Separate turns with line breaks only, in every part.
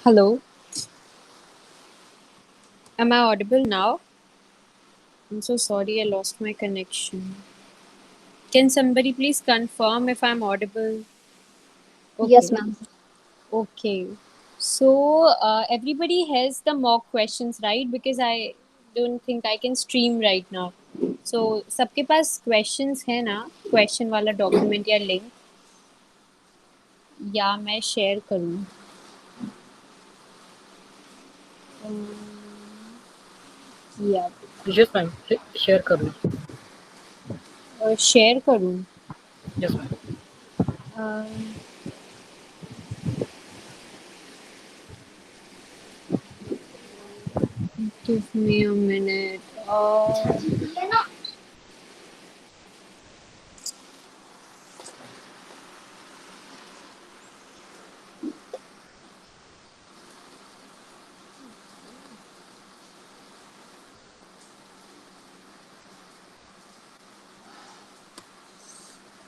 Hello, am I audible now? I'm so sorry, I lost my connection. Can somebody please confirm if I'm audible?
Yes,
Okay,
ma'am.
okay. So, everybody has the mock questions, right? Because I don't think I can stream right now. So, सबके पास questions है ना? Question वाला document या link या मैं share करूँ? या
yes ma'am, share कर लो।
share करूँ?
Yes ma'am.
Give me a minute.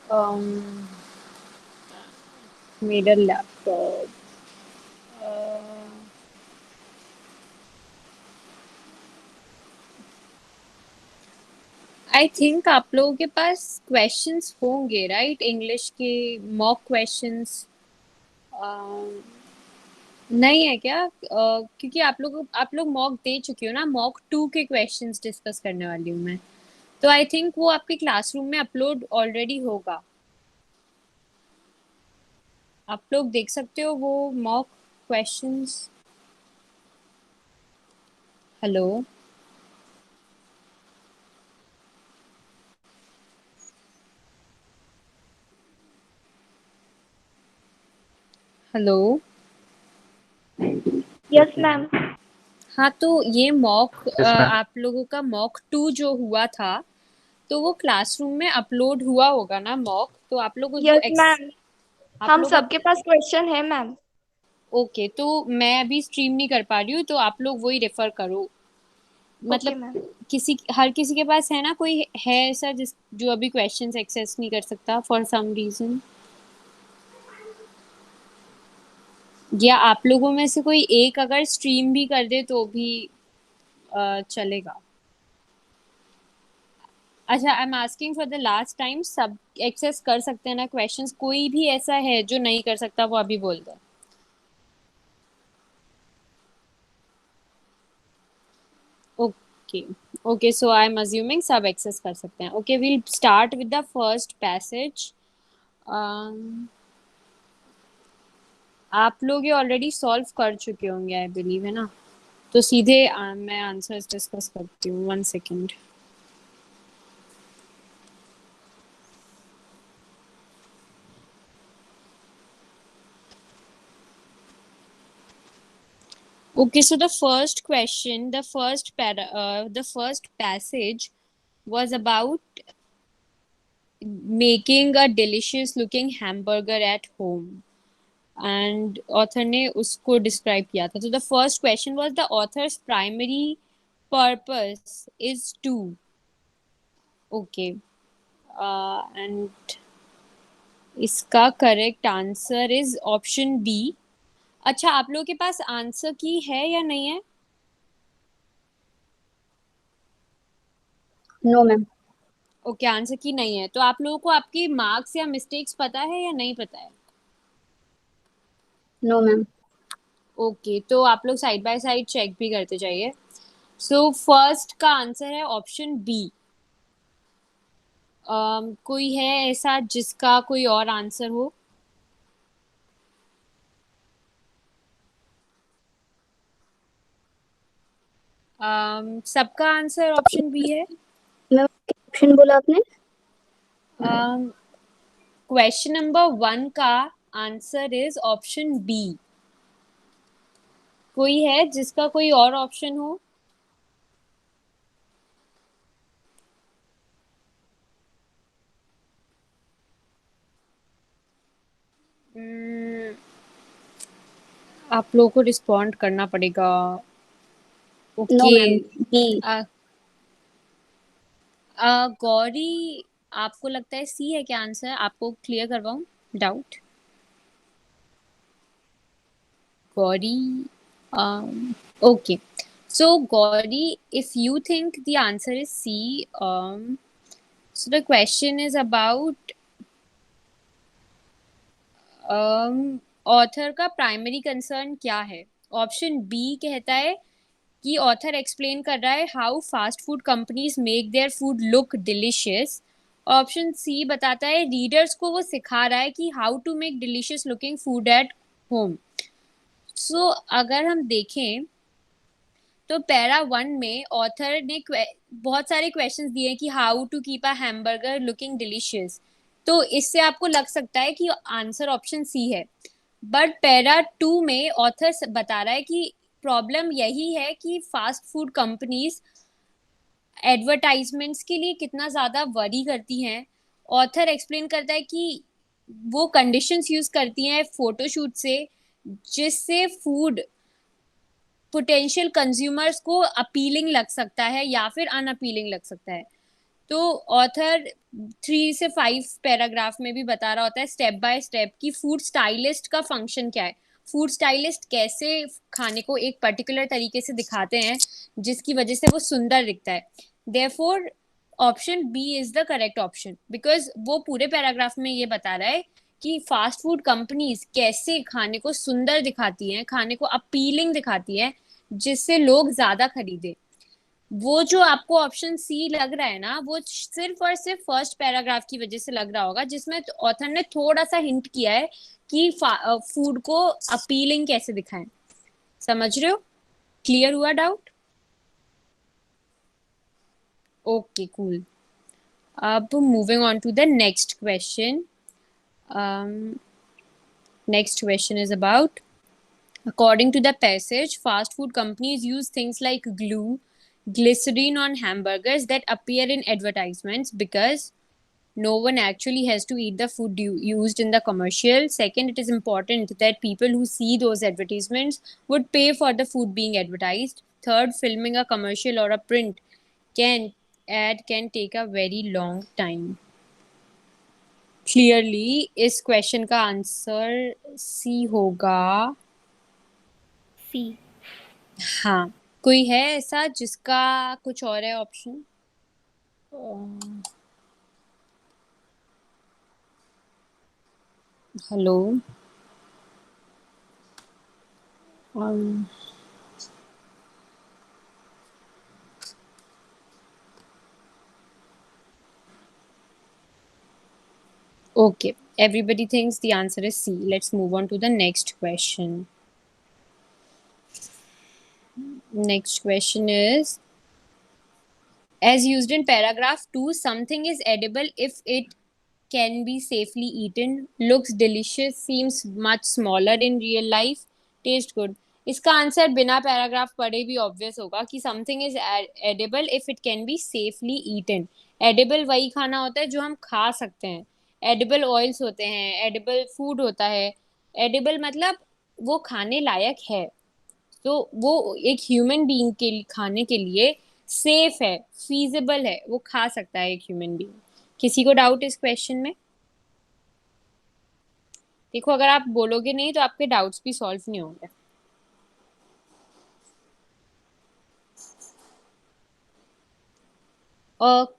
Um, made a laptop. I think आप लोगों के पास क्वेश्चंस होंगे राइट इंग्लिश के मॉक क्वेश्चंस नहीं है क्या क्योंकि आप लोग मॉक दे चुके हो ना मॉक 2 के क्वेश्चंस डिस्कस करने वाली हूँ मैं तो आई थिंक वो आपके क्लासरूम में अपलोड ऑलरेडी होगा आप लोग देख सकते हो वो mock questions hello hello
Yes, ma'am.
हाँ तो ये मॉक
यस मैम।
आप लोगों का मॉक 2 जो हुआ था तो वो क्लासरूम में अपलोड हुआ होगा ना मॉक तो आप लोग उसको
Yes, ma'am.
आप
हम
लोग
सबके पास क्वेश्चन है मैम।
ओके तो मैं अभी स्ट्रीम नहीं कर पा रही हूँ तो आप लोग वही रेफर करो
ओके
मतलब
मैम।
हर किसी के पास है ना कोई है ऐसा जिस जो अभी क्वेश्चंस एक्सेस नहीं कर सकता फॉर सम रीजन या आप लोगों में से कोई एक अगर स्ट्रीम भी कर दे तो भी चलेगा अच्छा I am asking for the last time सब एक्सेस कर सकते हैं ना क्वेश्चंस कोई भी ऐसा है जो नहीं कर सकता वो अभी बोल दे okay okay so I am assuming सब एक्सेस कर सकते हैं okay we'll start with the first passage आप लोग ये ऑलरेडी सॉल्व कर चुके होंगे आई बिलीव है ना तो सीधे मैं आंसर्स डिस्कस करती हूँ 1 second okay so the first question the first passage was about making a delicious looking hamburger at home and author ने उसको describe किया था तो the first question was the author's primary purpose is to okay and इसका correct answer is option B अच्छा आप लोगों के पास आंसर की है या नहीं है
नो मैम।
ओके आंसर की नहीं है तो आप लोगों को आपकी मार्क्स या मिस्टेक्स पता है या नहीं पता है
नो मैम।
ओके तो आप लोग साइड बाय साइड चेक भी करते जाइए सो फर्स्ट का आंसर है ऑप्शन बी कोई है ऐसा जिसका कोई और आंसर हो सबका आंसर ऑप्शन बी है
मैम ऑप्शन बोला आपने?
क्वेश्चन नंबर 1 का आंसर इज ऑप्शन बी कोई है जिसका कोई और ऑप्शन हो Hmm, आप लोगों को रिस्पॉन्ड करना पड़ेगा
no
okay
ma'am. B.
Gauri आपको लगता है सी है क्या आंसर आपको क्लियर करवाऊं doubt Gauri. Okay. So, Gauri, if you think the answer is C, so the question is about author का प्राइमरी कंसर्न क्या है. ऑप्शन बी कहता है कि ऑथर एक्सप्लेन कर रहा है how fast food companies make their food look delicious. Option C बताता है रीडर्स को वो सिखा रहा है कि how to make delicious looking food at home. So अगर हम देखें तो पैरा 1 में ऑथर ने बहुत सारे क्वेश्चंस दिए कि how to keep a hamburger looking delicious. तो इससे आपको लग सकता है कि आंसर ऑप्शन सी है. बट पैरा 2 में ऑथर बता रहा है कि प्रॉब्लम यही है कि फास्ट फूड कंपनीज एडवर्टाइजमेंट्स के लिए कितना ज़्यादा वरी करती हैं. ऑथर एक्सप्लेन करता है कि वो कंडीशंस यूज करती हैं फोटोशूट से जिससे फूड पोटेंशियल कंज्यूमर्स को अपीलिंग लग सकता है या फिर अनअपीलिंग लग सकता है. तो ऑथर 3 से 5 पैराग्राफ में भी बता रहा होता है स्टेप बाय स्टेप कि फूड स्टाइलिस्ट का फंक्शन क्या है. फूड स्टाइलिस्ट कैसे खाने को एक पर्टिकुलर तरीके से दिखाते हैं जिसकी वजह से वो सुंदर दिखता है. Therefore option B is the correct option because वो पूरे पैराग्राफ में ये बता रहा है कि फास्ट फूड कंपनीज कैसे खाने को सुंदर दिखाती हैं, खाने को अपीलिंग दिखाती हैं जिससे लोग ज्यादा खरीदे. वो जो आपको ऑप्शन सी लग रहा है ना वो सिर्फ और सिर्फ फर्स्ट पैराग्राफ की वजह से लग रहा होगा जिसमें ऑथर ने थोड़ा सा हिंट किया है कि फूड को अपीलिंग कैसे दिखाएं. समझ रहे हो? क्लियर हुआ डाउट? Okay cool. अब moving on to the next question. Next question is about according to the passage fast food companies use things like glue, glycerine on hamburgers that appear in advertisements because no one actually has to eat the food used in the commercial. Second, it is important that people who see those advertisements would pay for the food being advertised. Third, filming a commercial or a print can take a very long time. Clearly, इस question का answer सी होगा.
सी.
हाँ. कोई है ऐसा जिसका कुछ और है option? Hello. Okay, everybody thinks the answer is C. Let's move on to the next question. Next question is, as used in paragraph 2, something is edible if it can be safely eaten, looks delicious, seems much smaller in real life, taste good. इसका answer बिना paragraph पढ़े भी obvious होगा कि something is edible if it can be safely eaten. Edible वही खाना होता है जो हम खा सकते हैं. एडिबल ऑयल्स होते हैं, एडिबल फूड होता है. एडिबल मतलब वो खाने लायक है. तो वो एक ह्यूमन बीइंग के खाने के लिए सेफ है, फीजिबल है, वो खा सकता है एक ह्यूमन बीइंग. किसी को डाउट इस क्वेश्चन में? देखो अगर आप बोलोगे नहीं तो आपके डाउट्स भी सॉल्व नहीं होंगे.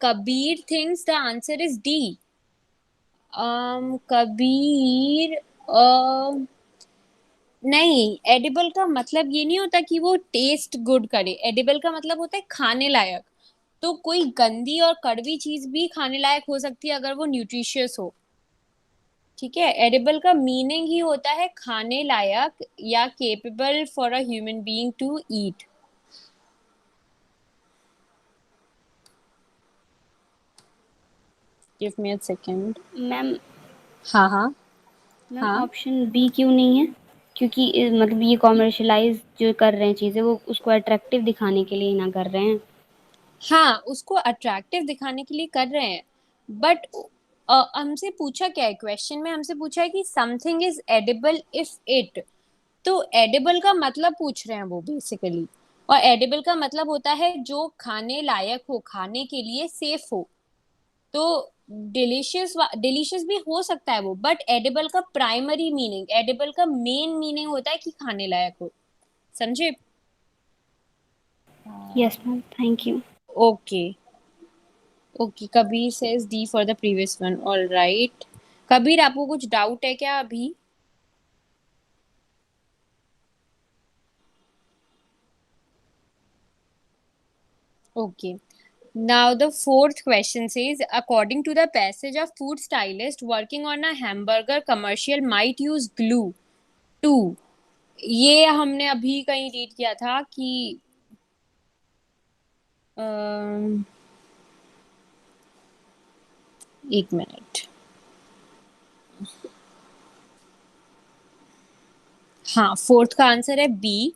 Kabir thinks the answer is D. Kabir नहीं, एडिबल का मतलब ये नहीं होता कि वो टेस्ट गुड करे. एडिबल का मतलब होता है खाने लायक. तो कोई गंदी और कड़वी चीज भी खाने लायक हो सकती है अगर वो न्यूट्रिशियस हो. ठीक है. एडिबल का मीनिंग ही होता है खाने लायक या capable for a human being to eat. Give me a second.
Ma'am
हाँ हाँ
मैम
हाँ.
ऑप्शन बी क्यों नहीं है? क्योंकि मतलब ये कॉमर्शलाइज जो कर रहे हैं चीज़ें वो उसको अट्रैक्टिव दिखाने के लिए ना कर रहे हैं.
हाँ, उसको अट्रैक्टिव दिखाने के लिए कर रहे हैं. बट हमसे पूछा क्या है क्वेश्चन में? हमसे पूछा है कि something is edible if it. तो एडिबल का मतलब पूछ रहे हैं वो बेसिकली. और एडिबल का मतलब होता है जो खाने लायक हो, खाने के लिए सेफ हो. तो डिलीशियस भी हो सकता है वो, बट एडिबल का प्राइमरी मीनिंग, एडिबल का मेन मीनिंग होता है कि खाने लायक हो। समझे?
Yes ma'am, thank you.
Okay. Okay, Kabir says D for the previous one. All right. Kabir, आपको कुछ डाउट है क्या अभी? Okay. Now the fourth question says, according to the passage, a food stylist working on a hamburger commercial might use glue too. ये हमने अभी कहीं read किया था कि अम, एक मिनट। हाँ, फोर्थ का आंसर है बी।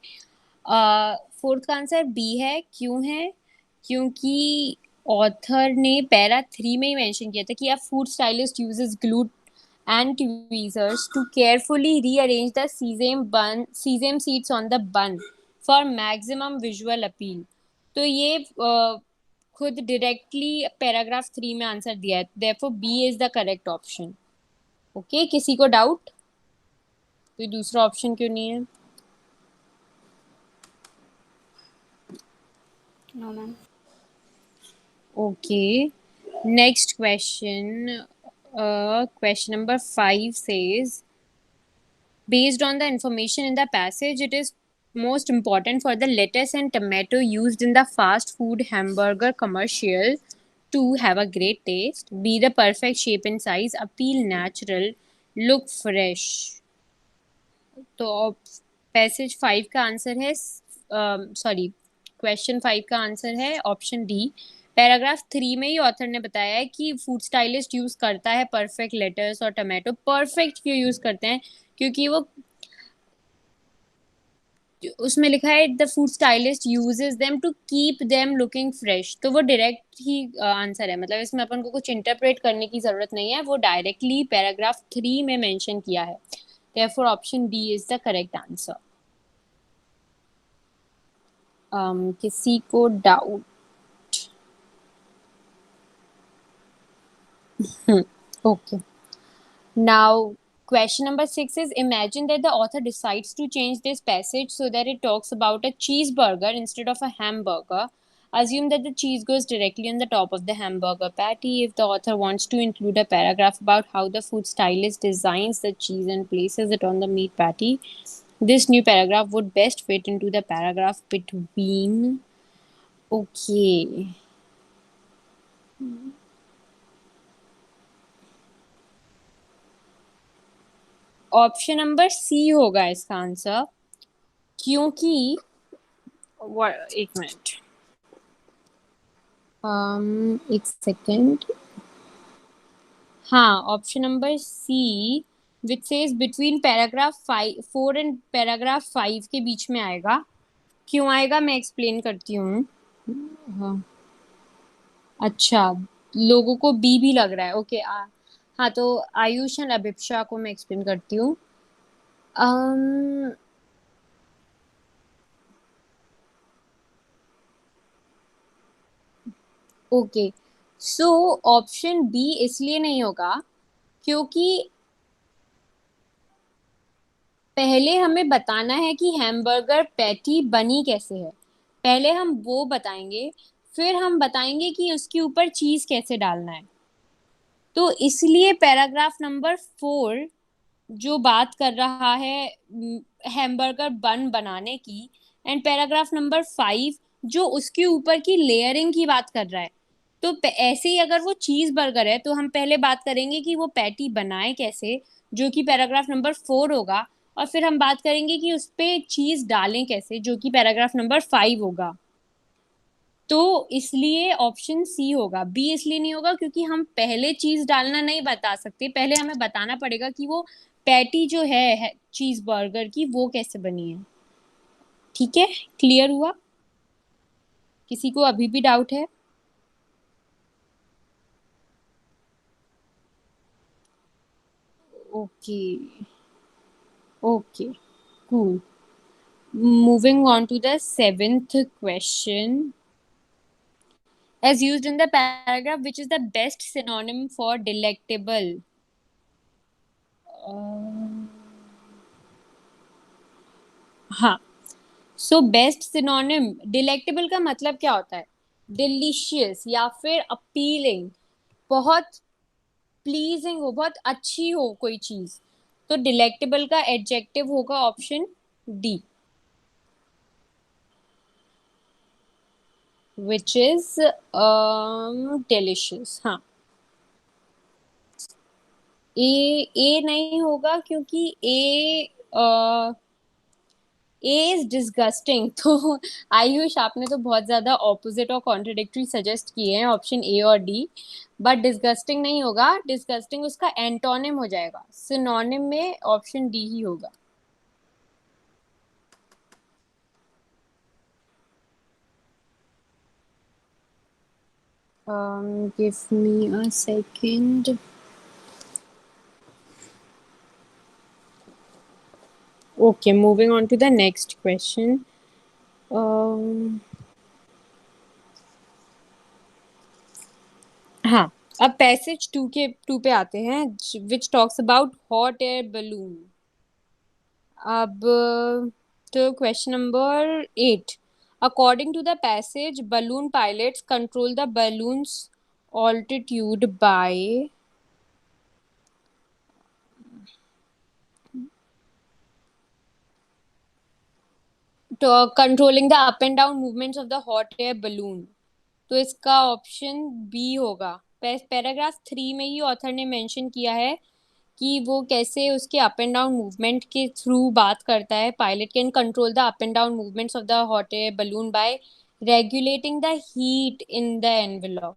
फोर्थ का आंसर बी है। क्यों है? क्योंकि ऑथर ने पैरा 3 में ही मेंशन किया था कि अ food stylist uses glue and tweezers to carefully rearrange the sesame seeds on the bun for maximum visual appeal. तो ये खुद डायरेक्टली पैराग्राफ 3 में आंसर दिया है, therefore B is the correct option. Okay, किसी को डाउट? कोई दूसरा ऑप्शन क्यों नहीं है?
No ma'am.
Okay. Next question. Question number 5 says, based on the information in the passage, it is most important for the lettuce and tomato used in the fast food hamburger commercial to have a great taste, be the perfect shape and size, appeal natural, look fresh. तो passage 5 का answer है, sorry, question 5 का answer है option D. Paragraph 3 में ही author ने बताया है कि फूड स्टाइलिस्ट यूज करता है परफेक्ट लेटर्स और टमाटो। परफेक्ट क्यों यूज करते हैं? क्योंकि वो, उसमें लिखा है the food stylist uses them to keep them looking fresh, तो वो डायरेक्ट ही आंसर है। मतलब इसमें अपन को कुछ इंटरप्रेट करने की जरूरत नहीं है, वो डायरेक्टली पैराग्राफ 3 में मेंशन किया है। therefore option B is the correct answer. किसी को doubt? Okay. Now, question number 6 is, imagine that the author decides to change this passage so that it talks about a cheeseburger instead of a hamburger. Assume that the cheese goes directly on the top of the hamburger patty. If the author wants to include a paragraph about how the food stylist designs the cheese and places it on the meat patty, this new paragraph would best fit into the paragraph between. Okay. Option number C होगा इसका answer, क्योंकि एक minute, एक second. हाँ, option number C which says between paragraph 4 and paragraph 5 के बीच में आएगा। क्यों आएगा मैं एक्सप्लेन करती हूँ। हाँ, अच्छा, लोगों को बी भी लग रहा है। ओके, हाँ, तो आयुष एंड अभिप्सा को मैं एक्सप्लेन करती हूँ। ओके, सो ऑप्शन बी इसलिए नहीं होगा क्योंकि पहले हमें बताना है कि हैमबर्गर पैटी बनी कैसे है। पहले हम वो बताएंगे, फिर हम बताएंगे कि उसके ऊपर चीज कैसे डालना है। तो इसलिए पैराग्राफ नंबर 4 जो बात कर रहा है हैमबर्गर बन बनाने की, एंड पैराग्राफ नंबर 5 जो उसके ऊपर की लेयरिंग की बात कर रहा है। तो ऐसे ही अगर वो चीज बर्गर है तो हम पहले बात करेंगे कि वो पैटी बनाए कैसे, जो कि पैराग्राफ नंबर 4 होगा, और फिर हम बात करेंगे कि उस पे चीज डालें कैसे, जो कि पैराग्राफ नंबर 5 होगा। तो इसलिए ऑप्शन सी होगा। बी इसलिए नहीं होगा क्योंकि हम पहले चीज डालना नहीं बता सकते, पहले हमें बताना पड़ेगा कि वो पैटी जो है चीज बर्गर की, वो कैसे बनी है। ठीक है, क्लियर हुआ? किसी को अभी भी डाउट है? Okay. Okay, cool. Moving on to the seventh question. as used in the paragraph, which is the best synonym for delectable? हाँ, सो बेस्ट सिनोनिम डिलेक्टेबल का मतलब क्या होता है? डिलीशियस या फिर अपीलिंग, बहुत प्लीजिंग हो, बहुत अच्छी हो कोई चीज, तो डिलेक्टेबल का एडजेक्टिव होगा option D, which is delicious. हाँ, ए नहीं होगा क्योंकि ए इज डिस्गस्टिंग। तो आयुष, आपने तो बहुत ज्यादा ऑपोजिट और कॉन्ट्रडिक्टरी सजेस्ट किए हैं, ऑप्शन ए और डी, बट डिस्गस्टिंग नहीं होगा। डिस्गस्टिंग उसका एंटोनिम हो जाएगा, सिनोनिम में ऑप्शन डी ही होगा। Give me a second. Okay, moving on to the next question. हाँ, अब पैसेज टू पे आते हैं, which talks about hot air balloon. अब तो question number 8, according to the passage balloon pilots control the balloon's altitude by controlling the up and down movements of the hot air balloon। तो इसका option B होगा। Paragraph 3 में ही author ने mention किया है कि वो कैसे उसके अप एंड डाउन मूवमेंट के थ्रू बात करता है। Pilot can control the up and down movements of the hot air balloon bye regulating the heat in the envelope.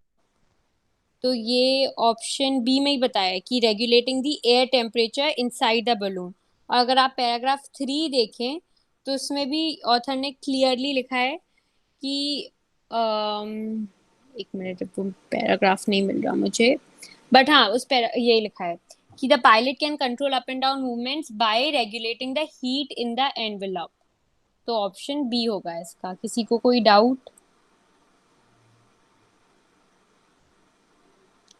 तो ये ऑप्शन बी में ही बताया है कि regulating the air temperature inside the balloon. और अगर आप पैराग्राफ 3 देखें तो उसमें भी ऑथर ने क्लियरली लिखा है कि एक मिनट, वो पैराग्राफ नहीं मिल रहा मुझे, बट हाँ उस यही लिखा है कि the pilot can control up and down movements bye regulating the heat in the envelope. तो ऑप्शन बी होगा इसका। किसी को कोई doubt?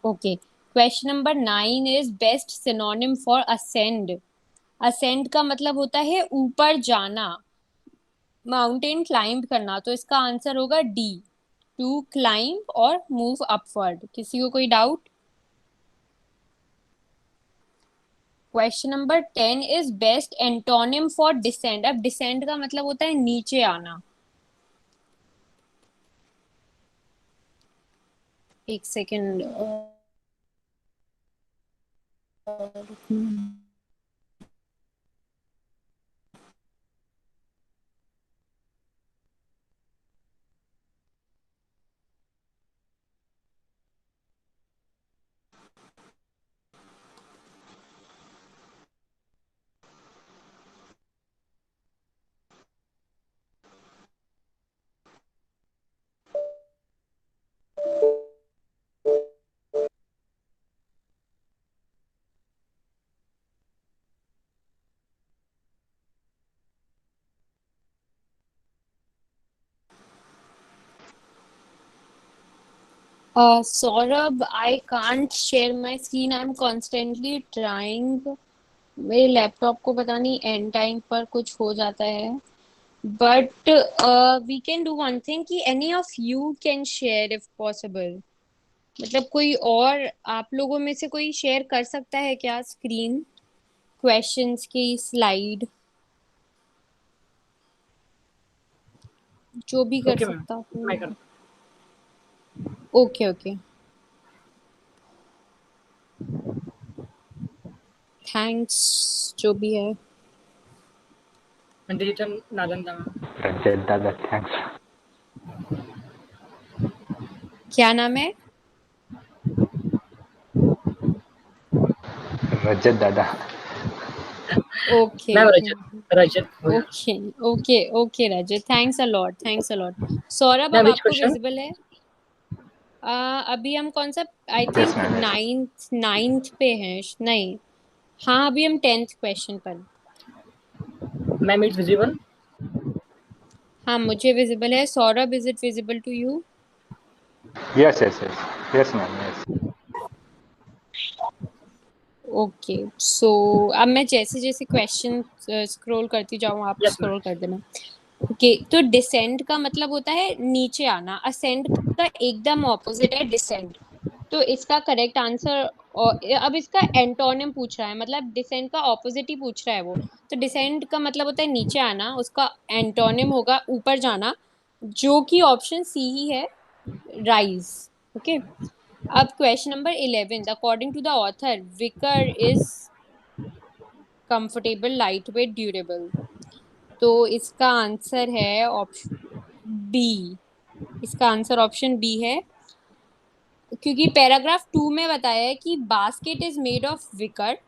Okay, question number 9 is best synonym for ascend. Ascend का मतलब होता है ऊपर जाना, माउंटेन क्लाइंब करना, तो इसका आंसर होगा डी, टू क्लाइंब और मूव अपवर्ड। किसी को कोई doubt? Question number 10 is best antonym for descend. अब डिसेंड का मतलब होता है नीचे आना। एक second. Saurabh, I can't share my screen, I am constantly trying. मेरे लैपटॉप को पता नहीं एंड टाइम पर कुछ हो जाता है, but we can do one thing कि any of you can share if possible. मतलब कोई और आप लोगों में से कोई शेयर कर सकता है क्या स्क्रीन, क्वेश्चंस की स्लाइड? जो भी कर
ओके मैम,
सकता हूँ।
मैं कर
ओके ओके, थैंक्स, जो भी है।
Digital Nalanda ma'am.
रजत दादा थैंक्स।
क्या नाम है?
रजत दादा।
ओके
मैम रजत भोया।
Okay okay okay Rajat, thanks a lot, thanks a lot. Saurabh,
ma'am
अब
विच
आपको
क्वेश्चन?
विजिबल है? अभी हम कौन सा, I
yes
think
ma'am yes.
Ninth पे हैं, नहीं, हाँ अभी हम 10th क्वेश्चन पर।
Ma'am it's visible.
हाँ मुझे विजिबल है। Saurabh, is it visible to you?
Yes, yes, yes. Yes, ma'am. Yes.
Okay so अब मैं जैसे जैसे क्वेश्चन स्क्रॉल करती जाऊँ आप
Yes, ma'am.
स्क्रॉल कर देना। ओके तो डिसेंड का मतलब होता है नीचे आना, असेंड का एकदम ऑपोजिट है डिसेंड। तो इसका करेक्ट आंसर, और अब इसका एंटोनिम पूछ रहा है, मतलब डिसेंड का ऑपोजिट ही पूछ रहा है वो। तो डिसेंड का मतलब होता है नीचे आना, उसका एंटोनिम होगा ऊपर जाना, जो कि ऑप्शन सी ही है, राइज। ओके अब question number 11, according to the author wicker is comfortable, light weight, durable. तो इसका आंसर है ऑप्शन बी। इसका आंसर ऑप्शन बी है, क्योंकि पैराग्राफ 2 में बताया है कि basket is made of wicker.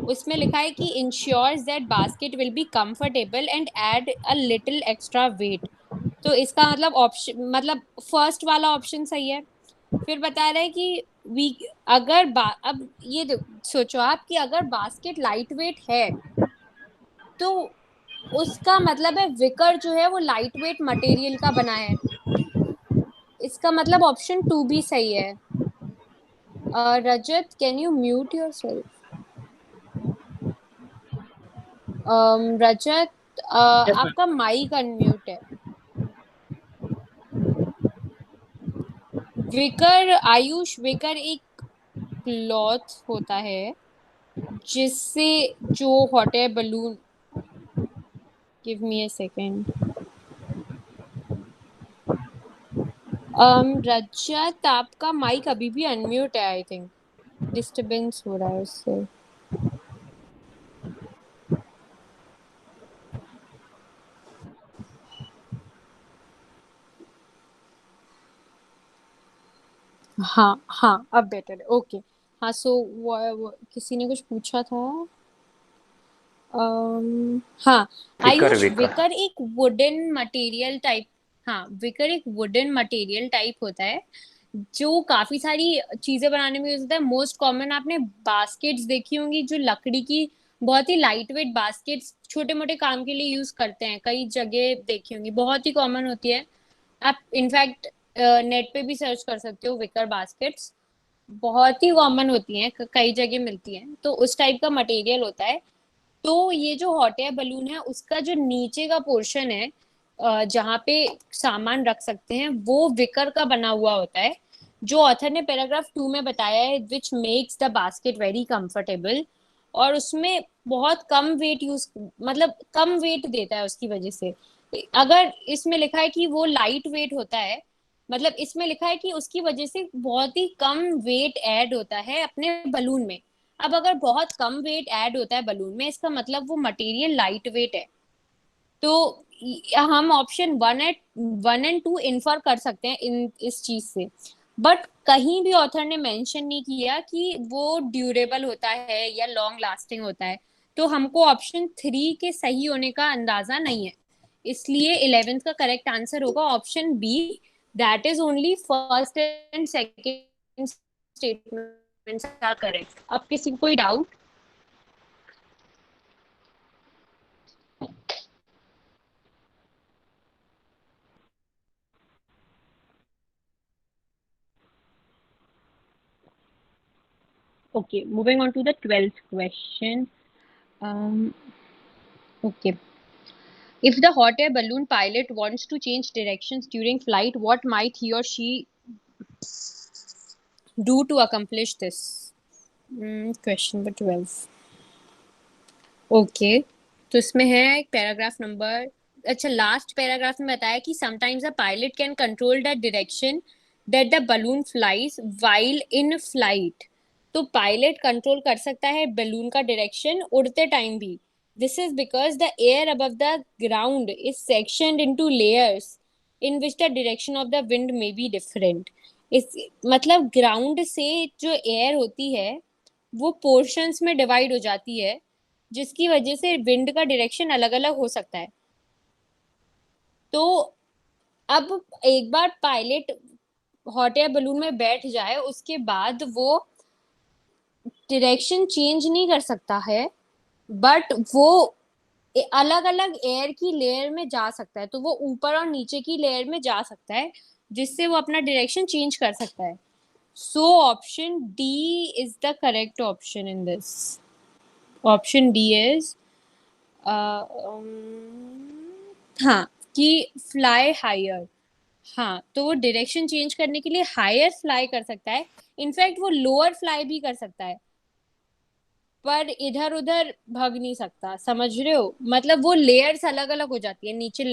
उसमें लिखा है कि ensures that basket will be comfortable and add a little extra weight. तो इसका मतलब ऑप्शन, मतलब फर्स्ट वाला ऑप्शन सही है। फिर बता रहा है कि वी अगर अब ये सोचो आप कि अगर बास्केट लाइट वेट है तो उसका मतलब है विकर जो है वो लाइट वेट मटेरियल का बना है। इसका मतलब ऑप्शन 2 भी सही है। Rajat can you mute yourself? Rajat
Yes, ma'am.
आपका माइक अनम्यूट है। विकर आयुष, विकर एक क्लॉथ होता है जिससे, जो hot air balloon, give me a second. Rajat आपका माइक अभी भी अनम्यूट है, आई थिंक डिस्टरबेंस हो रहा है उससे। हाँ हाँ अब बेटर है। ओके हाँ सो किसी ने कुछ पूछा था। हाँ
विकर,
आयुष,
विकर.
विकर एक वुडन मटेरियल टाइप, हाँ विकर एक वुडन मटेरियल टाइप होता है जो काफी सारी चीजें बनाने में यूज होता है। मोस्ट कॉमन आपने बास्केट्स देखी होंगी, जो लकड़ी की बहुत ही लाइट वेट बास्केट्स छोटे मोटे काम के लिए यूज करते हैं, कई जगह देखी होंगी, बहुत ही कॉमन होती है। आप इनफैक्ट नेट पे भी सर्च कर सकते हो विकर बास्केट्स, बहुत ही कॉमन होती हैं, कई जगह मिलती हैं। तो उस टाइप का मटेरियल होता है। तो ये जो हॉट एयर बलून है उसका जो नीचे का पोर्शन है, जहाँ पे सामान रख सकते हैं, वो विकर का बना हुआ होता है, जो ऑथर ने पैराग्राफ 2 में बताया है, which makes the basket very comfortable. और उसमें बहुत कम वेट यूज, मतलब कम वेट देता है उसकी वजह से। अगर इसमें लिखा है कि वो लाइट वेट होता है, मतलब इसमें लिखा है कि उसकी वजह से बहुत ही कम वेट ऐड होता है अपने बलून में। अब अगर बहुत कम वेट ऐड होता है बलून में, इसका मतलब वो मटेरियल लाइट वेट है। तो हम ऑप्शन 1 एंड 2 इन्फर कर सकते हैं इस चीज से। बट कहीं भी ऑथर ने मेंशन नहीं किया कि वो ड्यूरेबल होता है या लॉन्ग लास्टिंग होता है। तो हमको ऑप्शन 3 के सही होने का अंदाजा नहीं है, इसलिए 11th का करेक्ट आंसर होगा option B, that is only first and second statements are correct. अब किसी को कोई doubt? Okay, moving on to the 12th question. Um, okay. If the hot air balloon pilot wants to change directions during flight, what might he or she do to accomplish this? Question number 12. Okay तो इसमें है एक paragraph number, अच्छा last paragraph में बताया कि sometimes a pilot can control the direction that the balloon flies while in flight. तो pilot control कर सकता है बलून का डायरेक्शन उड़ते टाइम भी। This is because the air above the ground is sectioned into layers in which the direction of the wind may be different. इस मतलब ground से जो एयर होती है वो पोर्शंस में डिवाइड हो जाती है, जिसकी वजह से विंड का डायरेक्शन अलग अलग हो सकता है। तो अब एक बार पायलट हॉट एयर बलून में बैठ जाए उसके बाद वो डायरेक्शन चेंज नहीं कर सकता है, बट वो अलग अलग एयर की लेयर में जा सकता है। तो वो ऊपर और नीचे की लेयर में जा सकता है, जिससे वो अपना डायरेक्शन चेंज कर सकता है. So option D is the correct option in this. Option D is हाँ, कि fly higher. हाँ, तो वो डायरेक्शन चेंज करने के लिए हायर फ्लाई कर सकता है. इनफैक्ट वो लोअर फ्लाई भी कर सकता है, पर इधर उधर भाग नहीं सकता. समझ रहे हो? मतलब वो लेयर्स अलग अलग हो जाती है. नीचे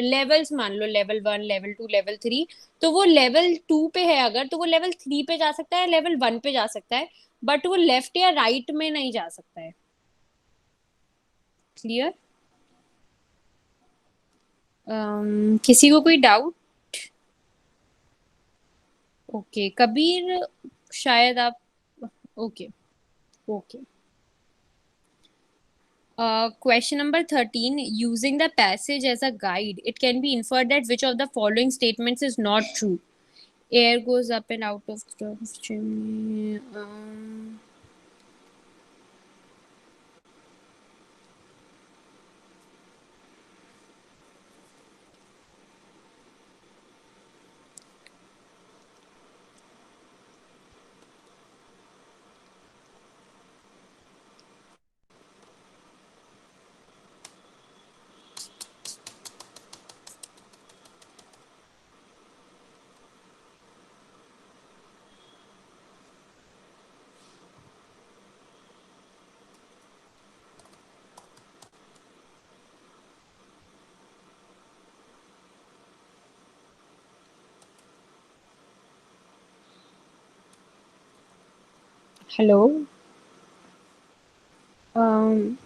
लेवल्स मान लो, लेवल 1, लेवल 2, लेवल 3. तो वो लेवल 2 पे है अगर, तो वो लेवल 3 पे जा सकता है, लेवल 1 पे जा सकता है, बट वो लेफ्ट या राइट में नहीं जा सकता है. क्लियर? किसी को कोई डाउट? ओके, कबीर, शायद आप. Okay. Okay. Question number 13. Using the passage as a guide, it can be inferred that which of the following statements is not true? Air goes up and out of the chimney. Hello. Am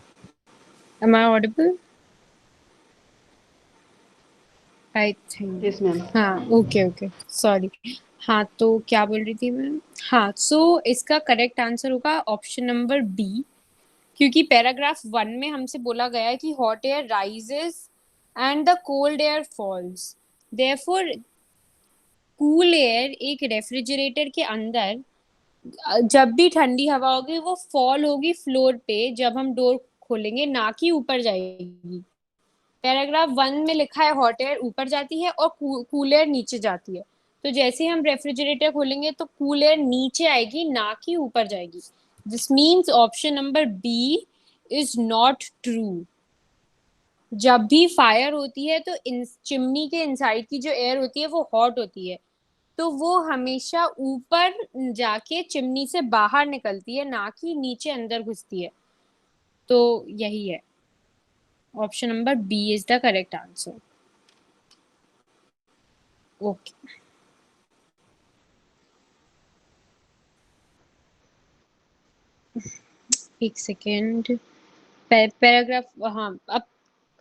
I audible? I think.
Yes, ma'am.
हाँ, okay okay, sorry. हाँ, तो क्या बोल रही थी मैं? हाँ, so इसका करेक्ट आंसर होगा ऑप्शन नंबर बी, क्योंकि पैराग्राफ 1 में हमसे बोला गया है कि hot air rises and the cold air falls. Therefore cool air एक रेफ्रिजरेटर के अंदर जब भी ठंडी हवा होगी वो फॉल होगी फ्लोर पे जब हम डोर खोलेंगे, ना कि ऊपर जाएगी. पैराग्राफ 1 में लिखा है हॉट एयर ऊपर जाती है और कूल एयर नीचे जाती है. तो जैसे ही हम रेफ्रिजरेटर खोलेंगे तो कूल एयर नीचे आएगी, ना कि ऊपर जाएगी. This means option number B is not true. जब भी फायर होती है तो चिमनी के इनसाइड की जो एयर होती है वो हॉट होती है, तो वो हमेशा ऊपर जाके चिमनी से बाहर निकलती है, ना कि नीचे अंदर घुसती है. तो यही है. Option number B is the correct answer. Okay. एक सेकेंड. पैराग्राफ, हाँ, अब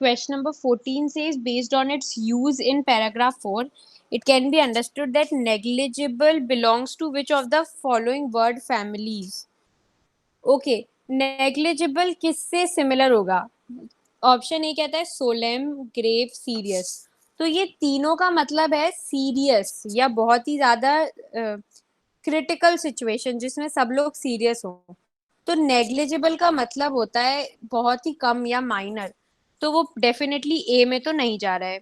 question number 14 says based on its use in paragraph 4 it can be understood that negligible belongs to which of the following word families. Okay, negligible किससे similar होगा? Option A कहता है solemn, grave, serious. तो ये तीनों का मतलब है सीरियस या बहुत ही ज्यादा क्रिटिकल सिचुएशन जिसमें सब लोग सीरियस हो. तो नेग्लिजिबल का मतलब होता है बहुत ही कम या माइनर. तो वो डेफिनेटली ए में तो नहीं जा रहा है.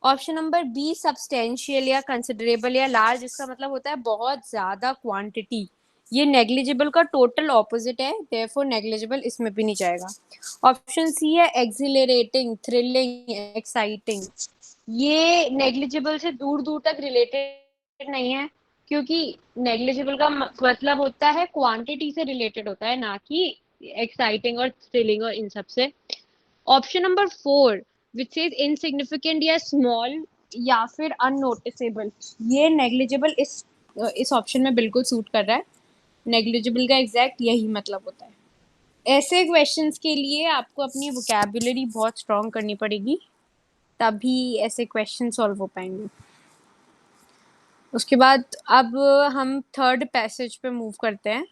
ऑप्शन नंबर बी सब्सटेंशियल या कंसिडरेबल या लार्ज, इसका मतलब होता है बहुत ज्यादा क्वांटिटी. ये नेग्लिजिबल का टोटल ऑपोजिट है, देयरफॉर नेग्लिजिबल इसमें भी नहीं जाएगा. ऑप्शन सी है एक्सिलरेटिंग, थ्रिलिंग, एक्साइटिंग. ये नेग्लिजिबल से दूर दूर तक रिलेटेड नहीं है, क्योंकि नेग्लिजिबल का मतलब होता है क्वांटिटी से रिलेटेड होता है, ना कि एक्साइटिंग और थ्रिलिंग और इन सब से. Option number 4 which says insignificant या स्मॉल या फिर अननोटिसेबल, ये नेग्लिजिबल इस ऑप्शन में बिल्कुल सूट कर रहा है. नेग्लिजिबल का एग्जैक्ट यही मतलब होता है. ऐसे क्वेश्चंस के लिए आपको अपनी वोकैबुलरी बहुत स्ट्रॉन्ग करनी पड़ेगी, तभी ऐसे क्वेश्चन सॉल्व हो पाएंगे. उसके बाद अब हम थर्ड पैसेज पे मूव करते हैं.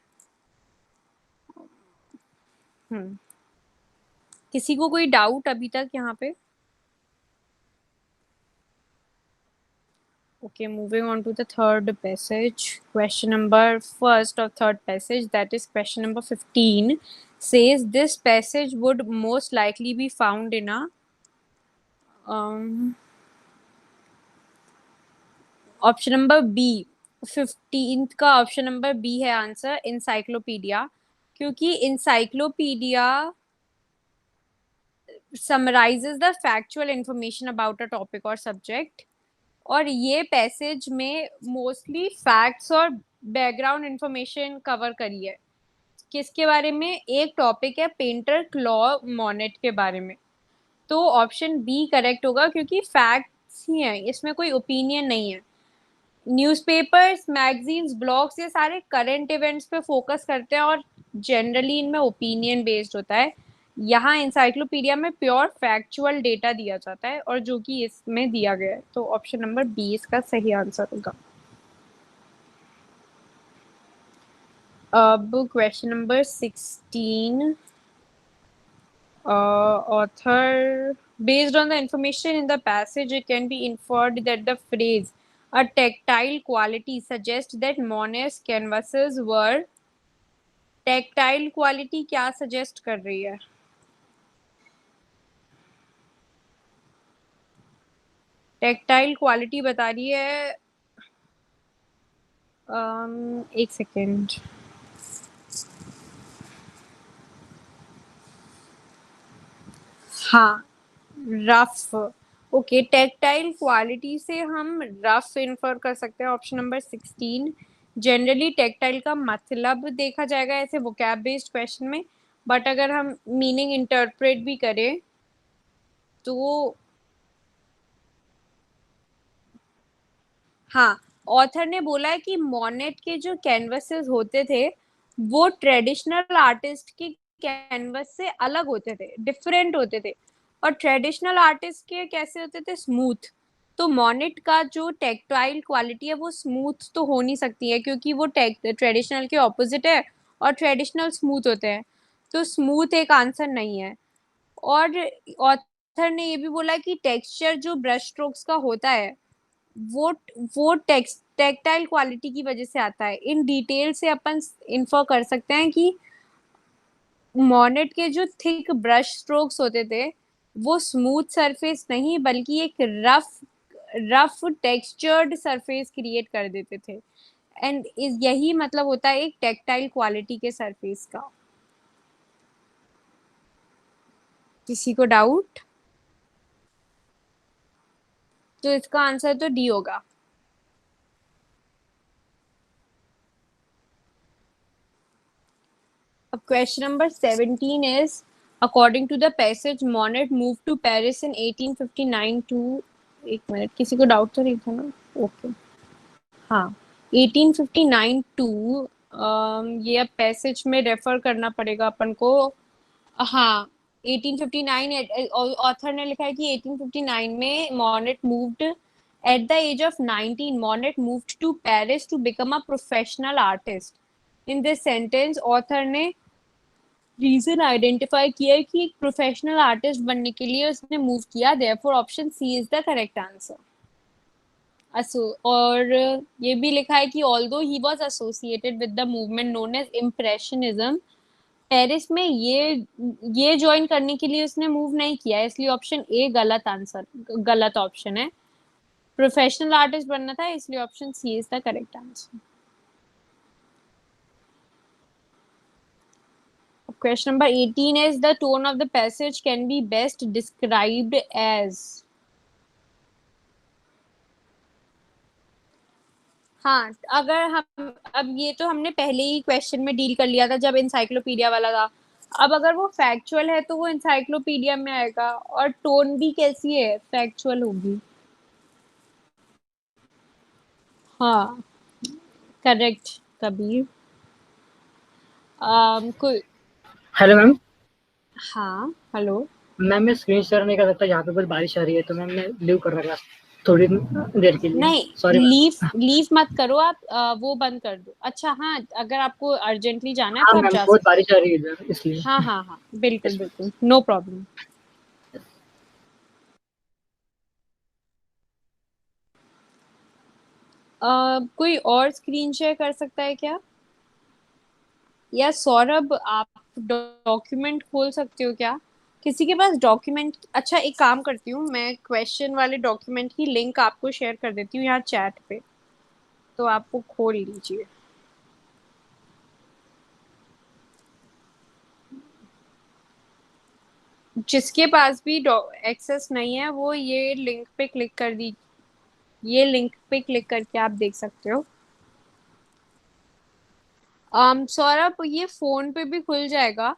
किसी को कोई डाउट अभी तक यहाँ पे? Okay, moving on to the third passage. Question number first of third passage, that is question number 15, says this passage would most likely be found in a option number B, 15th का option number B है answer, encyclopedia, क्योंकि encyclopedia summarises the factual information about a topic और subject, और ये passage में mostly facts और background information cover करी है। किसके बारे में? एक टॉपिक है पेंटर क्लॉ मोनेट के बारे में। तो ऑप्शन बी करेक्ट होगा, क्योंकि फैक्ट्स ही हैं, इसमें कोई ओपिनियन नहीं है। न्यूज़पेपर्स, मैगजीन्स, ब्लॉग्स, ये सारे करंट इवेंट्स पे फोकस करते हैं और जनरली इनमें ओपिनियन बेस्ड होता है। यहाँ इंसाइक्लोपीडिया में प्योर फैक्चुअल डेटा दिया जाता है, और जो कि इसमें दिया गया है। तो ऑप्शन नंबर बी इसका सही आंसर होगा। अब question number 16, author, based on the information in the passage, it can be inferred that the phrase a tactile quality suggests that Monet's canvases were, tactile quality क्या suggest कर रही है? tactile quality बता रही है, एक सेकेंड, हाँ, rough. Okay, tactile quality से हम रफ इन्फर कर सकते हैं। ऑप्शन नंबर 16, जनरली टेक्टाइल का मतलब देखा जाएगा ऐसे वोकैब बेस्ड क्वेश्चन में, बट अगर हम मीनिंग इंटरप्रेट भी करें तो हाँ, ऑथर ने बोला है कि मोनेट के जो कैनवसेस होते थे वो ट्रेडिशनल आर्टिस्ट के कैनवस से अलग होते थे, डिफरेंट होते थे। और ट्रेडिशनल आर्टिस्ट के कैसे होते थे? स्मूथ। तो मोनेट का जो टेक्टाइल क्वालिटी है वो स्मूथ तो हो नहीं सकती है, क्योंकि वो ट्रेडिशनल के ऑपोजिट है, और ट्रेडिशनल स्मूथ होते हैं, तो स्मूथ एक आंसर नहीं है। और ऑथर ने ये भी बोला कि टेक्सचर जो ब्रश स्ट्रोक्स का होता है वो वो टेक्टाइल क्वालिटी की वजह से आता है। इन डिटेल से अपन इन्फर कर सकते हैं कि मोनेट के जो थिक ब्रश स्ट्रोक्स होते थे वो स्मूथ सरफेस नहीं बल्कि एक rough rough textured surface create कर देते थे। एंड यही मतलब होता है एक टेक्टाइल क्वालिटी के सरफेस का। किसी को डाउट? तो इसका आंसर तो डी होगा। Question number 17 is, according to the passage, Monet moved to Paris in 1859 to, एक मिनट, किसी को डाउट तो नहीं था ना? ओके, हाँ, 1859 टू, ये अब पैसेज में रेफर करना पड़ेगा अपन को। हाँ, 1859, ऑथर ने लिखा है कि 1859 में Monet moved at the age of 19, Monet moved to Paris to become a professional artist. In this sentence author ने रीजन आइडेंटिफाई किया है कि एक प्रोफेशनल आर्टिस्ट बनने के लिए उसने मूव किया, therefore option C is the correct answer. और ये भी लिखा है कि although he was associated with the movement known as impressionism, Paris में ये ज्वाइन करने के लिए उसने मूव नहीं किया है, इसलिए ऑप्शन ए गलत आंसर, गलत ऑप्शन है। प्रोफेशनल आर्टिस्ट बनना था, इसलिए option C is the correct answer. Question number 18 is, the tone of the passage can be best described as, हाँ, अगर हम, अब ये तो हमने पहले ही क्वेश्चन में डील कर लिया था जब इंसाइक्लोपीडिया वाला था। अब अगर वो फैक्चुअल है तो वो इंसाइक्लोपीडिया में आएगा, और टोन भी कैसी है? फैक्चुअल होगी। हाँ, करेक्ट कबीर। कोई?
Hello ma'am.
हाँ, हेलो।
मैम मैं स्क्रीन शेयर नहीं कर सकता, यहाँ पे बहुत बारिश आ रही है, तो मैम मैं लीव कर रहा था थोड़ी देर के लिए।
नहीं,
सॉरी।
लीव मत करो आप, वो बंद कर दो। अच्छा, हाँ, अगर आपको अर्जेंटली जाना है
हाँ
तो आप
मैम,
जा
बहुत
सकते
बारिश आ रही है इधर, इसलिए।
हाँ हाँ हाँ, बिल्कुल बिल्कुल, नो प्रॉब्लम। कोई और स्क्रीन शेयर कर सकता है क्या? या सौरभ, आप डॉक्यूमेंट खोल सकते हो क्या? किसी के पास डॉक्यूमेंट? अच्छा, एक काम करती हूँ, मैं क्वेश्चन वाले डॉक्यूमेंट की लिंक आपको शेयर कर देती हूँ यहाँ चैट पे। तो आप वो खोल लीजिए। जिसके पास भी एक्सेस नहीं है वो ये लिंक पे क्लिक कर दी, ये लिंक पे क्लिक करके आप देख सकते हो। सौरभ ये फोन पे भी खुल जाएगा।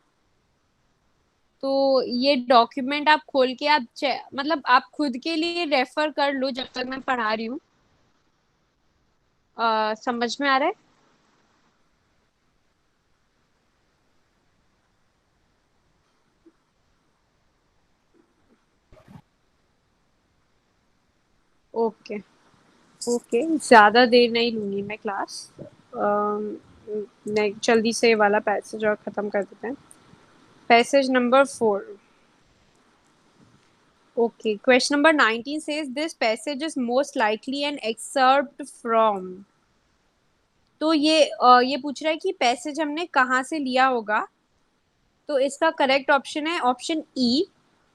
तो ये डॉक्यूमेंट आप खोल के आप मतलब आप खुद के लिए रेफर कर लो जब तक मैं पढ़ा रही हूँ। समझ में आ रहा है? ओके। ओके, ज्यादा देर नहीं लूंगी मैं क्लास। मैं जल्दी से ये वाला पैसेज और खत्म कर देते हैं। Passage number 4। Okay, question number 19 says this passage is most likely an excerpt from। तो ये पूछ रहा है कि पैसेज हमने कहाँ से लिया होगा। तो इसका करेक्ट ऑप्शन है ऑप्शन ई।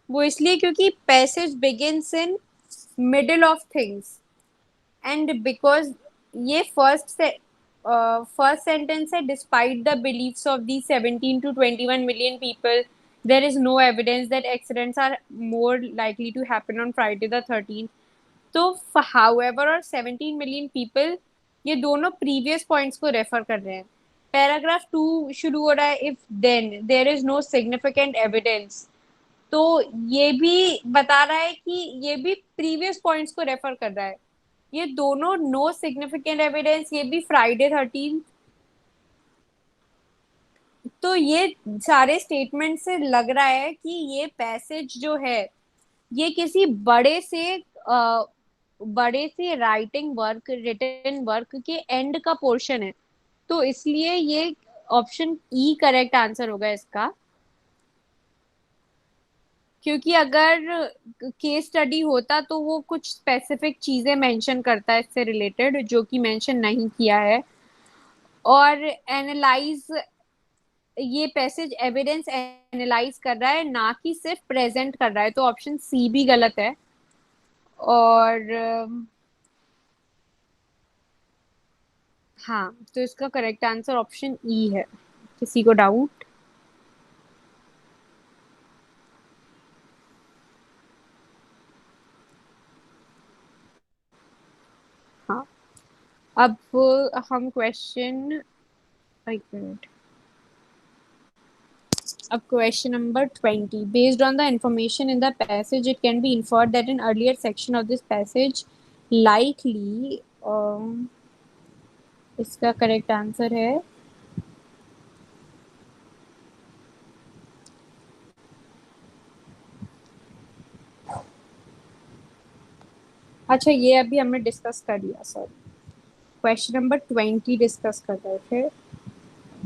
वो इसलिए क्योंकि passage begins in middle of things and because ये फर्स्ट सेंटेंस है। Despite the beliefs of the 17 to 21 million people, there is no evidence that accidents are more likely to happen on Friday the 13th। तो however और 17 million people ये दोनों previous points को refer कर रहे हैं। Paragraph 2 शुरू हो रहा है if then there is no significant evidence. तो ये भी बता रहा है कि ये भी प्रीवियस पॉइंट्स को रेफर कर रहा है। ये दोनों नो सिग्निफिकेंट एविडेंस, ये भी फ्राइडे 13। तो ये सारे स्टेटमेंट से लग रहा है कि ये पैसेज जो है ये किसी बड़े से राइटिंग वर्क, रिटन वर्क के एंड का पोर्शन है। तो इसलिए ये ऑप्शन ई करेक्ट आंसर होगा इसका। क्योंकि अगर केस स्टडी होता तो वो कुछ स्पेसिफिक चीजें मेंशन करता है इससे रिलेटेड, जो कि मेंशन नहीं किया है। और एनालाइज, ये पैसेज एविडेंस एनालाइज कर रहा है ना कि सिर्फ प्रेजेंट कर रहा है। तो ऑप्शन सी भी गलत है। और हाँ, तो इसका करेक्ट आंसर ऑप्शन ई है। किसी को डाउट? हाँ। अब हम क्वेश्चन, एक मिनट। अब question number 20। Based on the information in the passage, it can be inferred that an earlier section of this passage likely इसका करेक्ट आंसर है अच्छा, ये अभी हमने डिस्कस कर लिया। सॉरी, क्वेश्चन नंबर 20 डिस्कस कर रहे थे।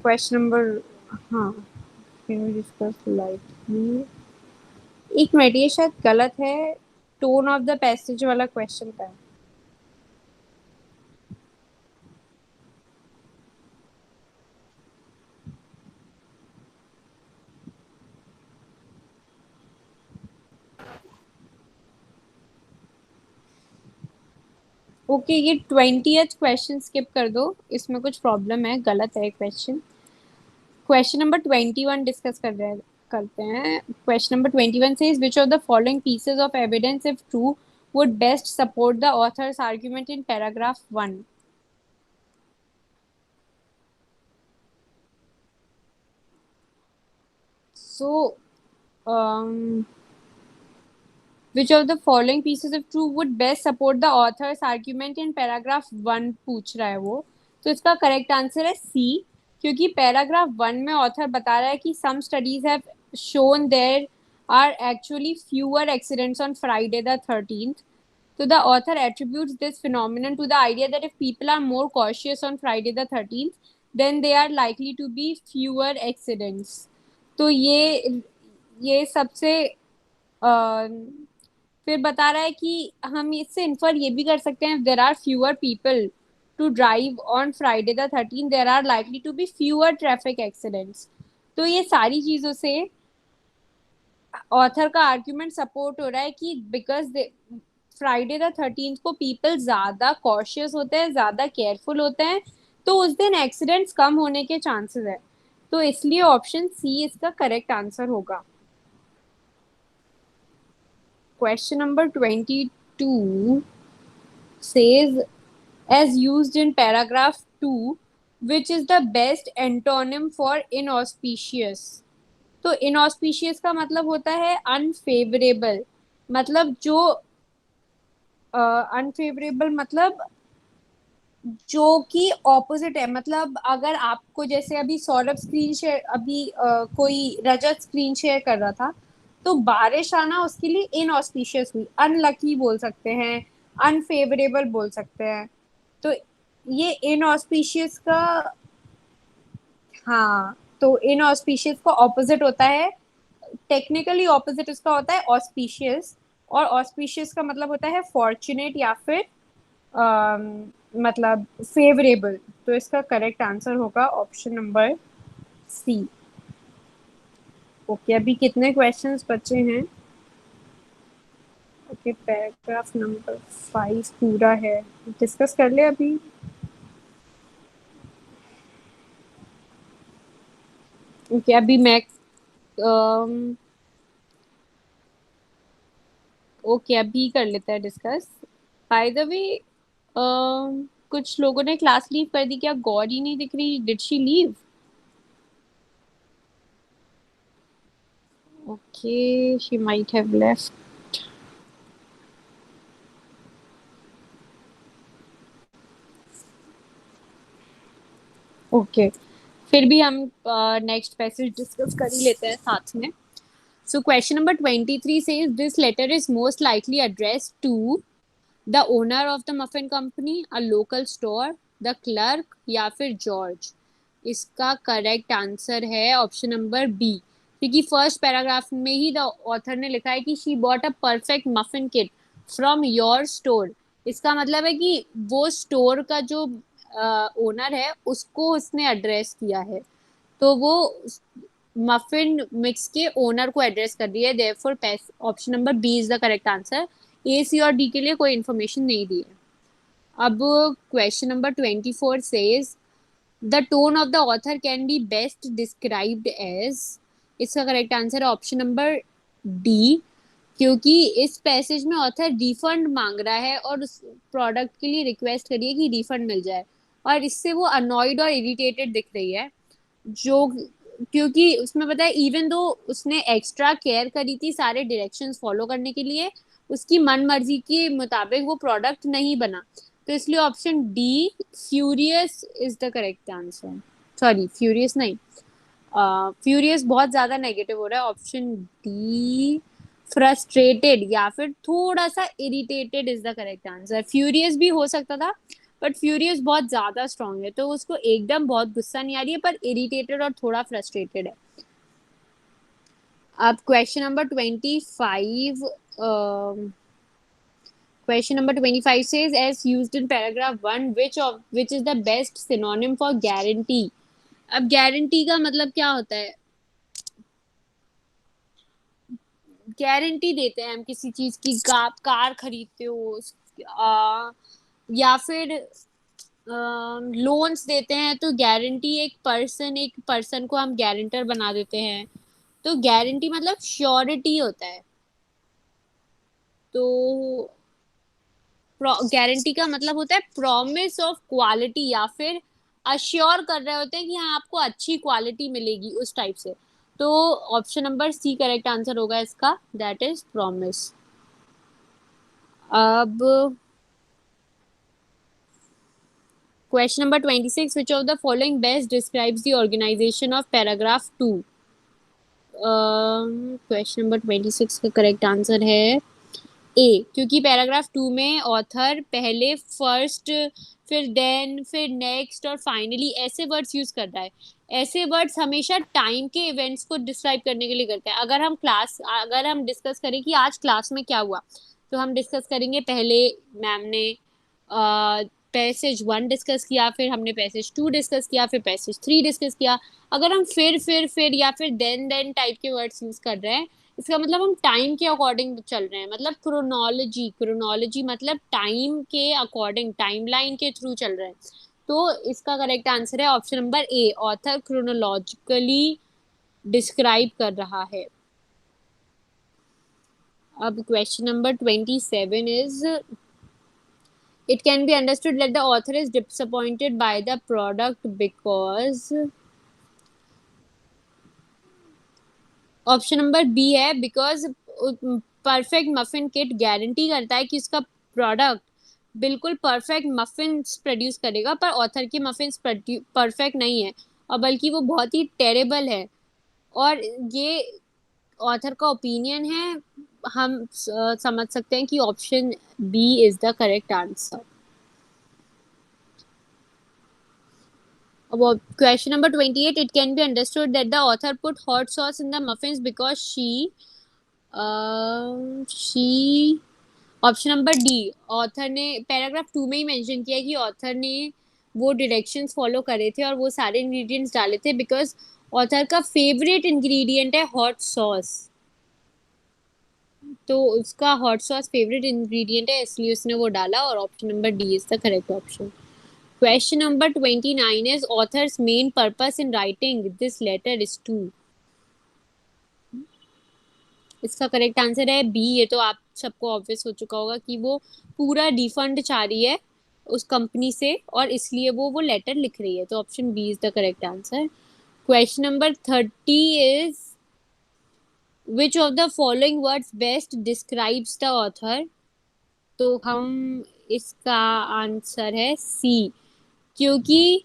क्वेश्चन नंबर, हाँ, डिस्कस लाइटली। एक मिनट, ये शायद गलत है। टोन ऑफ द पैसेज वाला क्वेश्चन था। ओके, ये 20th क्वेश्चन स्किप कर दो, इसमें कुछ प्रॉब्लम है, गलत है क्वेश्चन। क्वेश्चन नंबर 21 डिस्कस करते हैं। Question number 21 says which of the following pieces of evidence if true would best support the author's argument in paragraph 1। So, which of the following pieces of true would best support the author's argument in paragraph 1 पूछ रहा है वो। तो इसका correct answer है सी। क्योंकि paragraph 1 में author बता रहा है कि some studies have shown there are actually fewer accidents on Friday the 13th। So the author attributes this phenomenon to the idea that if people are more cautious on Friday the 13th, then they are likely to be fewer accidents। तो ये सबसे फिर बता रहा है कि हम इससे इन्फर ये भी कर सकते हैं there are fewer people to drive on Friday the 13 there are likely to be fewer traffic accidents. तो ये सारी चीजों से ऑथर का आर्ग्यूमेंट सपोर्ट हो रहा है कि बिकॉज फ्राइडे द 13th को पीपल ज्यादा कॉशियस होते हैं, ज्यादा केयरफुल होते हैं, तो उस दिन एक्सीडेंट्स कम होने के चांसेस है। तो इसलिए ऑप्शन सी इसका करेक्ट आंसर होगा। Question number 22 says, as used in paragraph 2, which is the best antonym for inauspicious? तो inauspicious का मतलब होता है unfavorable, मतलब जो अनफेवरेबल मतलब जो कि ऑपोजिट है। मतलब अगर आपको, जैसे अभी सौरभ स्क्रीन शेयर, अभी कोई रजत स्क्रीन शेयर कर रहा था, तो बारिश आना उसके लिए इनऑस्पिशियस हुई, अनलकी बोल सकते हैं, अनफेवरेबल बोल सकते हैं। तो ये इनऑस्पिशियस का, हाँ, तो इनऑस्पिशियस का ऑपोजिट होता है, टेक्निकली ऑपोजिट उसका होता है ऑस्पिशियस, और ऑस्पिशियस का मतलब होता है फॉर्चुनेट या फिर मतलब फेवरेबल। तो इसका करेक्ट आंसर होगा ऑप्शन नंबर सी। ओके, अभी कितने क्वेश्चंस बचे हैं? ओके, पैराग्राफ नंबर 5 पूरा है, डिस्कस कर ले अभी। ओके, अभी मैं ओके अभी कर लेते हैं डिस्कस। बाय द वे, कुछ लोगों ने क्लास लीव कर दी, क्या गौरी नहीं दिख रही? Did she leave? Okay, she might have left. Okay, फिर भी हम नेक्स्ट पैसेज डिस्कस कर ही लेते हैं साथ में। So question number 23 says, this letter is most likely addressed to the owner of the muffin company, a local store, the clerk या फिर जॉर्ज। इसका करेक्ट आंसर है ऑप्शन नंबर बी, क्योंकि फर्स्ट पैराग्राफ में ही द ऑथर ने लिखा है कि she bought a perfect muffin kit from your store. इसका मतलब है कि वो स्टोर का जो ओनर है उसको उसने एड्रेस किया है, तो वो मफिन मिक्स के ओनर को एड्रेस कर रही है। Therefore option number B is the correct answer. A, C और डी के लिए कोई इन्फॉर्मेशन नहीं दी है। अब question number 24 says, the tone of the author can be best described as। इसका करेक्ट आंसर है ऑप्शन नंबर डी, क्योंकि इस पैसेज में ऑथर रिफंड मांग रहा है और उस प्रोडक्ट के लिए रिक्वेस्ट करिए कि रिफंड मिल जाए, और इससे वो अनॉयड और इरिटेटेड दिख रही है। जो, क्योंकि उसमें पता है, इवन दो उसने एक्स्ट्रा केयर करी थी सारे डायरेक्शंस फॉलो करने के लिए, उसकी मन मर्जी के मुताबिक वो प्रोडक्ट नहीं बना। तो इसलिए option D, furious is the correct answer. Sorry, furious नहीं, फ्यूरियस बहुत ज्यादा नेगेटिव हो रहा है। ऑप्शन डी, फ्रस्ट्रेटेड या फिर थोड़ा सा irritated is the correct answer. Furious भी हो सकता था, बट फ्यूरियस बहुत ज्यादा स्ट्रांग है, तो उसको एकदम बहुत गुस्सा नहीं आ रही है, पर इरिटेटेड और थोड़ा फ्रस्ट्रेटेड है। अब question number 25, question number 25 says, as used in paragraph 1, which is the best synonym for guarantee? अब गारंटी का मतलब क्या होता है? गारंटी देते हैं हम किसी चीज की, कार खरीदते हो या फिर लोन्स देते हैं, तो गारंटी एक पर्सन को हम गारंटर बना देते हैं। तो गारंटी मतलब श्योरिटी होता है। तो गारंटी का मतलब होता है प्रॉमिस ऑफ क्वालिटी, या फिर अश्योर कर रहे होते हैं कि हाँ आपको अच्छी क्वालिटी मिलेगी, उस टाइप से। तो option number C correct answer होगा इसका, दैट इज प्रॉमिस। अब question number 26, which of the following best describes the organization of paragraph 2? Question number 26 का करेक्ट आंसर है ए, क्योंकि पैराग्राफ 2 में ऑथर पहले फर्स्ट, फिर देन, फिर नेक्स्ट और फाइनली ऐसे वर्ड्स यूज करता है। ऐसे वर्ड्स हमेशा टाइम के इवेंट्स को डिस्क्राइब करने के लिए करते हैं। अगर हम डिस्कस करें कि आज क्लास में क्या हुआ, तो हम डिस्कस करेंगे पहले मैम ने पैसेज 1 डिस्कस किया, फिर हमने पैसेज 2 डिस्कस किया, फिर पैसेज 3 डिस्कस किया। अगर हम फिर या फिर देन टाइप के वर्ड्स यूज कर रहे हैं, इसका मतलब हम टाइम के अकॉर्डिंग चल रहे हैं, मतलब क्रोनोलॉजी मतलब टाइम के अकॉर्डिंग, टाइमलाइन के थ्रू चल रहे हैं। तो इसका करेक्ट आंसर है option number A, author chronologically describe कर रहा है। अब question number 27 is, it can be understood that the author is disappointed by the product because, option number B है, because perfect muffin kit guarantee करता है कि उसका प्रोडक्ट बिल्कुल परफेक्ट मफिन प्रोड्यूस करेगा, पर ऑथर की मफिन परफेक्ट नहीं है और बल्कि वो बहुत ही टेरेबल है, और ये ऑथर का ओपिनियन है। हम समझ सकते हैं कि option B is the correct answer. About question number 28, it can be understood that the author put hot sauce in the muffins because she option number D, author ने पैराग्राफ 2 में ही mention किया कि ऑथर ने वो directions follow करे थे और वो सारे इंग्रेडिएंट्स डाले थे बिकॉज ऑथर का फेवरेट इंग्रेडिएंट है हॉट सॉस, तो उसका हॉट सॉस फेवरेट इंग्रेडिएंट है इसलिए उसने वो डाला, और option number D is the correct option. Question number 29 is, author's main purpose in writing this letter is to, इसका करेक्ट आंसर है बी। ये तो आप सबको ऑब्वियस हो चुका होगा कि वो पूरा रिफंड चाह रही है उस कंपनी से और इसलिए वो लेटर लिख रही है, तो option B is the correct answer. Question number 30 is, which of the following words best describes the author, तो हम इसका आंसर है सी, क्योंकि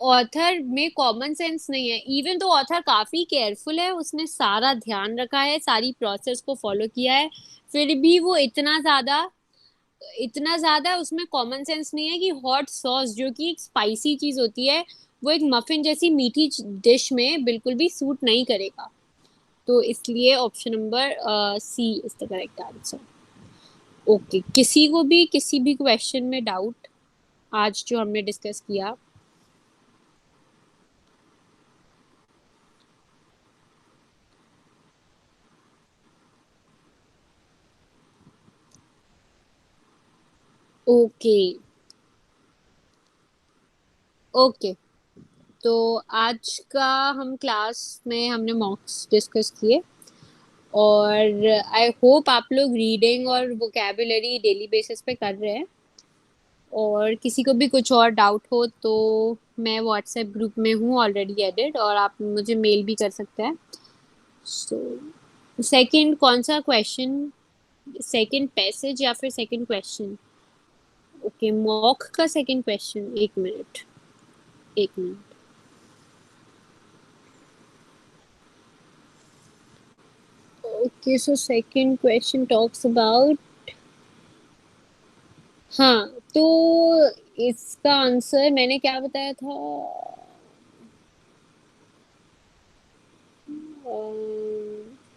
ऑथर में कॉमन सेंस नहीं है। इवन तो ऑथर काफी केयरफुल है, उसने सारा ध्यान रखा है, सारी प्रोसेस को फॉलो किया है, फिर भी वो इतना ज्यादा उसमें कॉमन सेंस नहीं है कि हॉट सॉस जो कि एक स्पाइसी चीज होती है वो एक मफिन जैसी मीठी डिश में बिल्कुल भी सूट नहीं करेगा, तो इसलिए option number C is the correct answer. Okay, किसी को भी किसी भी क्वेश्चन में डाउट आज जो हमने डिस्कस किया? ओके ओके, तो आज का हम क्लास में हमने मॉक्स डिस्कस किए और आई होप आप लोग रीडिंग और वोकेबुलरी डेली बेसिस पे कर रहे हैं, और किसी को भी कुछ और डाउट हो तो मैं व्हाट्सएप ग्रुप में हूँ ऑलरेडी एडेड, और आप मुझे मेल भी कर सकते हैं। सो सेकंड कौन सा क्वेश्चन, सेकंड पैसेज या फिर सेकंड क्वेश्चन? ओके, मॉक का सेकंड क्वेश्चन, एक minute. Okay, so second question talks about, हाँ, तो इसका आंसर मैंने क्या बताया था,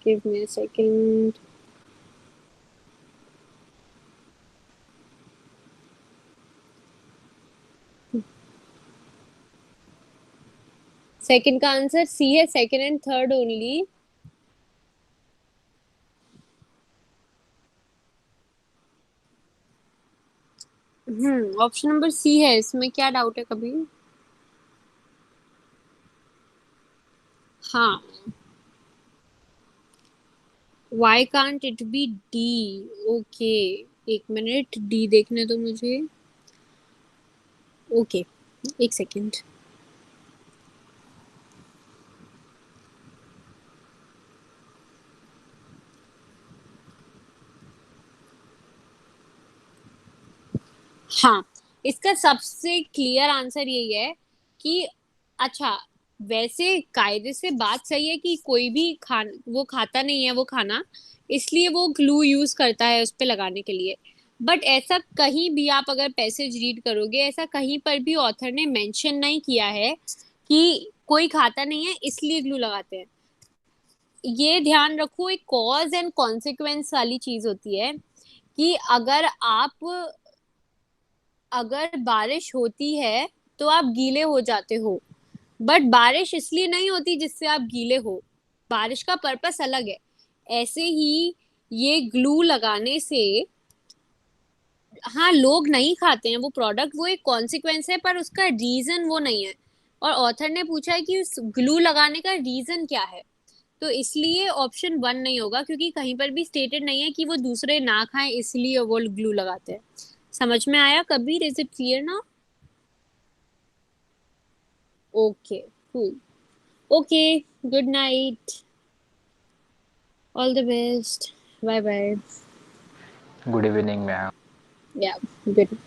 give me a second. Second का आंसर सी है, second and third only. Option number C है, इसमें क्या डाउट है कभी? हाँ, why can't it be D? Okay, एक मिनट, डी देखने दो मुझे। ओके, एक सेकंड। हाँ, इसका सबसे क्लियर आंसर यही है कि, अच्छा, वैसे कायदे से बात सही है कि कोई भी वो खाता नहीं है वो खाना, इसलिए वो ग्लू यूज करता है उस पे लगाने के लिए, बट ऐसा कहीं भी आप अगर पैसेज रीड करोगे ऐसा कहीं पर भी ऑथर ने मेंशन नहीं किया है कि कोई खाता नहीं है इसलिए ग्लू लगाते हैं। ये ध्यान रखो, एक कॉज एंड कॉन्सिक्वेंस वाली चीज होती है कि अगर बारिश होती है तो आप गीले हो जाते हो, बट बारिश इसलिए नहीं होती जिससे आप गीले हो, बारिश का पर्पस अलग है। ऐसे ही ये ग्लू लगाने से, हाँ लोग नहीं खाते हैं वो प्रोडक्ट, वो एक कॉन्सिक्वेंस है, पर उसका रीजन वो नहीं है। और ऑथर ने पूछा है कि उस ग्लू लगाने का रीजन क्या है, तो इसलिए ऑप्शन 1 नहीं होगा, क्योंकि कहीं पर भी स्टेटेड नहीं है कि वो दूसरे ना खाएं इसलिए वो ग्लू लगाते हैं। समझ में आया कबीर? इज इट क्लियर ना? Okay, cool. Okay, good night, all the best, bye bye.
Good evening, ma'am.
या, गुड।